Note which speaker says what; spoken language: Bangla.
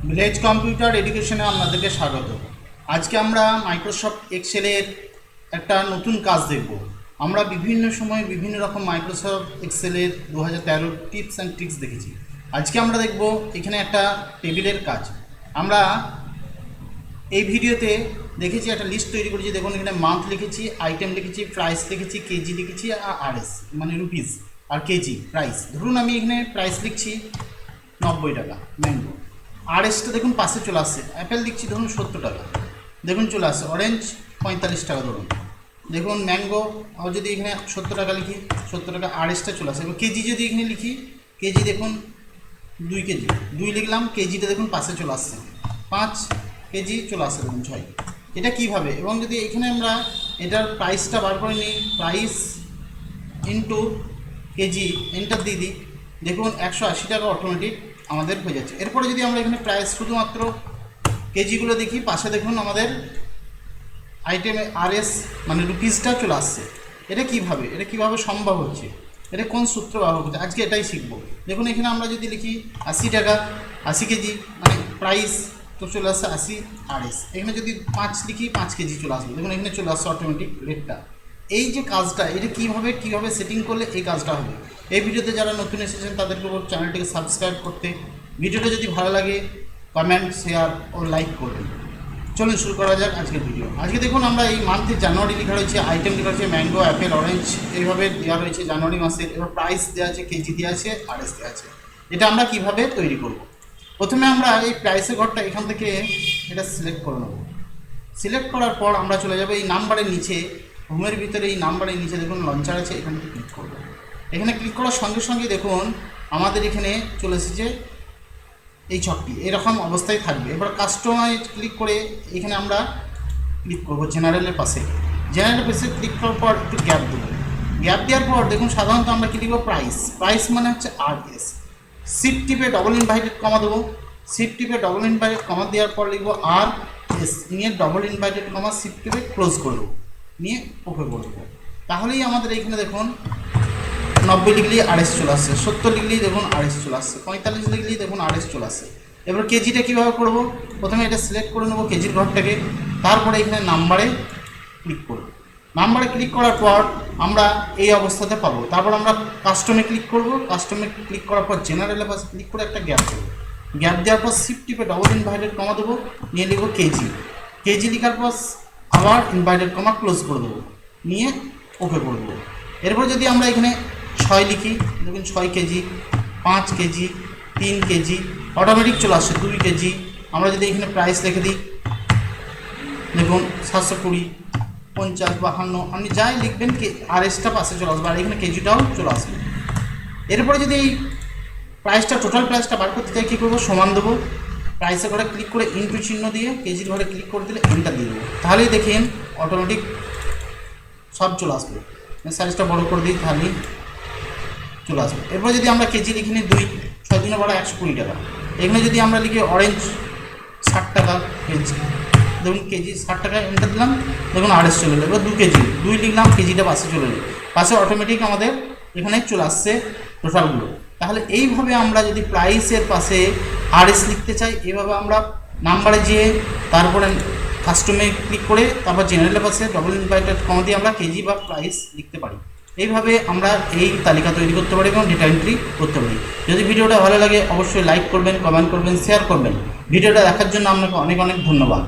Speaker 1: ভিলেজ কম্পিউটার এডুকেশনে আপনাদেরকে স্বাগত। আজকে আমরা মাইক্রোসফট এক্সেলের একটা নতুন কাজ দেখব। আমরা বিভিন্ন সময় বিভিন্ন রকম মাইক্রোসফট এক্সেলের 2013 টিপস অ্যান্ড ট্রিক্স দেখেছি। আজকে আমরা দেখব এখানে একটা টেবিলের কাজ। আমরা এই ভিডিওতে দেখেছি একটা লিস্ট তৈরি করেছি। দেখুন এখানে মান্থ লিখেছি, আইটেম লিখেছি, প্রাইস লিখেছি, কেজি লিখেছি আর আরএস মানে রুপিস আর কেজি প্রাইস। ধরুন আমি এখানে প্রাইস লিখছি 90 টাকা ম্যাঙ্গো। আরএসটা দেখুন পাশে চলে আসছে। অ্যাপেল লিখছি ধরুন 70 টাকা, দেখুন চলে আসছে। অরেঞ্জ 45 টাকা ধরুন, দেখুন ম্যাঙ্গো। আর যদি এখানে 70 টাকা লিখি 70 টাকা, আরএসটা চলে আসে। এবার কেজি যদি এখানে লিখি, কেজি দেখুন 2 কেজি, 2 লিখলাম, কেজিটা দেখুন পাশে চলে আসছে। 5 কেজি চলে আসছে দেখুন 6। এটা কীভাবে, এবং যদি এখানে আমরা এটার প্রাইসটা বার করে নিই, প্রাইস ইন্টু কেজি, এন্টার দিয়ে দিই, দেখুন 180 টাকা অটোমেটিক আমাদের হয়ে যাচ্ছে। এরপরে যদি আমরা এখানে প্রাইস শুধুমাত্র কেজিগুলো দেখি, পাশে দেখুন আমাদের আইটেমে আরএস মানে রুপিসটা চলে আসছে। এটা কিভাবে সম্ভব হচ্ছে, এটা কোন সূত্র ব্যবহার করছে, আজকে এটাই শিখব। দেখুন এখানে আমরা যদি লিখি 80 টাকা 80 কেজি মানে প্রাইস, তো চলে আসছে 80 আরএস। এখানে যদি 5 লিখি 5 কেজি চলে আসবে, দেখুন এখানে চলে আসছে অটোমেটিক রেটটা। এই যে কাজটা, এটা কীভাবে সেটিং করলে এই কাজটা হবে। এই ভিডিওতে যারা নতুন এসেছেন তাদেরকে বলব চ্যানেলটিকে সাবস্ক্রাইব করতে। ভিডিওটা যদি ভালো লাগে কমেন্ট, শেয়ার ও লাইক করবেন। চলুন শুরু করা যাক আজকের ভিডিও। আজকে দেখুন আমরা এই মান্থের জানুয়ারি লেখা রয়েছে, আইটেম লেখা রয়েছে ম্যাঙ্গো, অ্যাপেল, অরেঞ্জ, এইভাবে দেওয়া রয়েছে জানুয়ারি মাসের। এবার প্রাইস দেওয়া আছে, কেজি দেওয়া আছে, আরএস দেওয়া আছে। এটা আমরা কিভাবে তৈরি করব। প্রথমে আমরা এই প্রাইসের ঘরটা এখান থেকে এটা সিলেক্ট করে নেব। সিলেক্ট করার পর আমরা চলে যাব এই নাম্বারের নিচে, হোমের ভিতরে এই নাম্বারের নিচে দেখুন লঞ্চার আছে, এখানে ক্লিক করব। এখানে ক্লিক করার সঙ্গে সঙ্গে দেখুন আমাদের এখানে চলে এসেছে এই ছকটি, এরকম অবস্থায় থাকবে। এবার কাস্টমাইজ ক্লিক করে এখানে আমরা ক্লিক করব জেনারেলের পাশে। জেনারেলের পাশে ক্লিক করার পর একটু গ্যাপ দেবো। গ্যাপ দেওয়ার পর দেখুন সাধারণত আমরা কি লিখব, প্রাইস মানে হচ্ছে আরএস। শিফট টিপে ডবল ইনভাইটেড কমা দেবো। শিফট টিপে ডবল ইনভাইটেড কমা দেওয়ার পর লিখবো আরএস, নিয়ে ডবল ইনভাইটেড কমা শিফট টিপে ক্লোজ করে দেবো, নিয়ে ওকে করে দেবো। তাহলেই আমাদের এইখানে দেখুন 90 লিখলেই আরএস চলে আসছে, 70 লিখলেই দেখুন আরএস চলে আসছে, 45 লিখলেই দেখুন আরএস চলে আসছে। এবার কেজিটা কীভাবে করব, প্রথমে এটা সিলেক্ট করে নেবো কেজির ঘরটাকে, তারপরে এখানে নাম্বারে ক্লিক করব। নাম্বারে ক্লিক করার পর আমরা এই অবস্থাতে পাবো। তারপর আমরা কাস্টমে ক্লিক করব। কাস্টমে ক্লিক করার পর জেনারেলের পাশে ক্লিক করে একটা গ্যাপ দেবো। গ্যাপ দেওয়ার পর শিফট টিপে ডবল ইনভাইটেড কমা দেবো, নিয়ে লিখবো কেজি। কেজি লেখার পর আবার ইনভাইটেড কমা ক্লোজ করে দেবো, নিয়ে ওকে করে দেবো। এরপর যদি আমরা এখানে 6 লিখি, দেখুন 6 কেজি, 5 কেজি, 3 কেজি, অটোমেটিক চলে আসছে 2 কেজি। আমরা যদি এখানে প্রাইস লিখে দিই, দেখুন 720, 50, 52, আপনি যাই লিখবেন আরএসটা পাশে চলে আসবে, আর এখানে কেজিটাও চলে আসবে। এরপরে যদি এই প্রাইসটা টোটাল প্রাইসটা বার করতে চাই, কী করবো, সমান দেবো। প্রাইসের ঘরে ক্লিক করে ইনটু চিহ্ন দিয়ে কেজির ঘরে ক্লিক করে দিলে এন্টার দিয়ে দেবো। তাহলেই দেখেন অটোমেটিক সব চলে আসবে। সাইজটা বড় করে দিই, তাহলেই চলে আসবে। এরপর যদি আমরা কেজি লিখে নিই 2, 6 দিনে বড় 120 টাকা। এখানে যদি আমরা লিখি অরেঞ্জ 60 টাকা কেজি, দেখুন কেজি 60 টাকা, এন্টার দিলাম, দেখুন আরএস চলে এলো। এবার 2 কেজি, 2 লিখলাম, কেজিটা পাশে চলে এলো, পাশে অটোমেটিক আমাদের এখানে চলে আসছে টোটালগুলো। তাহলে এইভাবে আমরা যদি প্রাইসের পাশে আরএস লিখতে চাই, এইভাবে আমরা নাম্বারে যেয়ে তারপরে কাস্টমে ক্লিক করে তারপর জেনারেলের পাশে ডবল ইনভাইটেড কমা দিয়ে আমরা কেজি বা প্রাইস লিখতে পারি। এইভাবে আমরা এই তালিকা তৈরি করতে পারি এবং ডেটা এন্ট্রি করতে পারি। যদি ভিডিওটা ভালো লাগে অবশ্যই লাইক করবেন, কমেন্ট করবেন, শেয়ার করবেন। ভিডিওটা দেখার জন্য আপনাকে অনেক অনেক ধন্যবাদ।